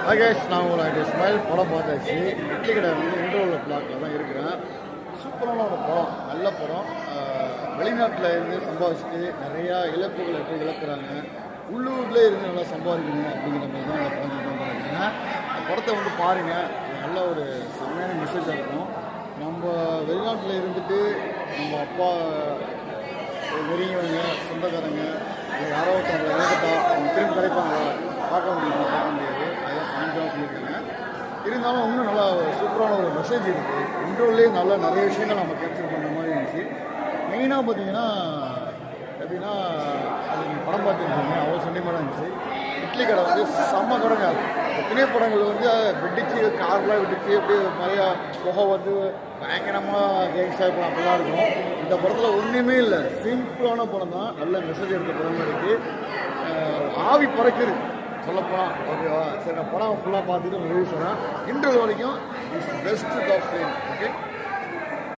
Hi guys, நான் உங்களோட smile படம் பார்த்தாச்சு. இட்லி கடை வந்து இன்டர்வல் பிளாக்ல தான் இருக்கிறேன். சூப்பரான ஒரு படம், நல்ல படம். வெளிநாட்டில் இருந்து சம்பாதிச்சுட்டு நிறையா இழப்புகளை எப்படி இழக்கிறாங்க, உள்ளூர்லேயே இருந்து நல்லா சம்பாதிக்கணும் அப்படிங்கிற மாதிரி தான் அந்த படம் தான் பண்ணியிருக்கேன். அந்த படத்தை வந்து பாருங்கள், நல்ல ஒரு செம்மையான மெசேஜாக இருக்கும். நம்ம வெளிநாட்டில் இருந்துட்டு நம்ம அப்பா வெறியவங்க சொந்தக்காரங்க யாரோ ஒருத்தவங்களை இழந்துட்டா அவங்க திரும்பி கிடைப்பாங்களா, பார்க்க முடியுமா, பார்க்க முடியாது. அதெல்லாம் சாயங்காலம் சொல்லியிருக்காங்க. இருந்தாலும் இன்னும் நல்லா சூப்பரான ஒரு மெசேஜ் இருக்குது. இன்ட்ரோல்லே நல்லா நிறைய விஷயங்கள் நம்ம கேப்சர் பண்ணுற மாதிரி இருந்துச்சு. மெயினாக பார்த்தீங்கன்னா எப்படின்னா, அது நீங்கள் படம் பார்த்துருக்கீங்க, அவ்வளோ சொன்னியமாக இருந்துச்சு. இட்லி கடை வந்து செம்ம கடைங்க. எத்தனையோ படங்கள் வந்து வெடிச்சு கார்லாம் வெடிச்சு அப்படியே நிறையா புகை வந்து பயங்கரமாக கேங்ஸ்டாக இருக்கும், அப்படிலாம் இருக்கும். இந்த படத்தில் ஒன்றுமே இல்லை, சிம்பிளான படம் தான். நல்ல மெசேஜ் எடுத்த படமாக இருக்குது. ஆவி பறக்குது சொல்லப்போனால். ஓகேவா, சரி, நான் படம் ஃபுல்லாக பார்த்துட்டு ரிவ்யூ சொன்னேன். இன்டர்வல் வரைக்கும் it's best top film. Okay.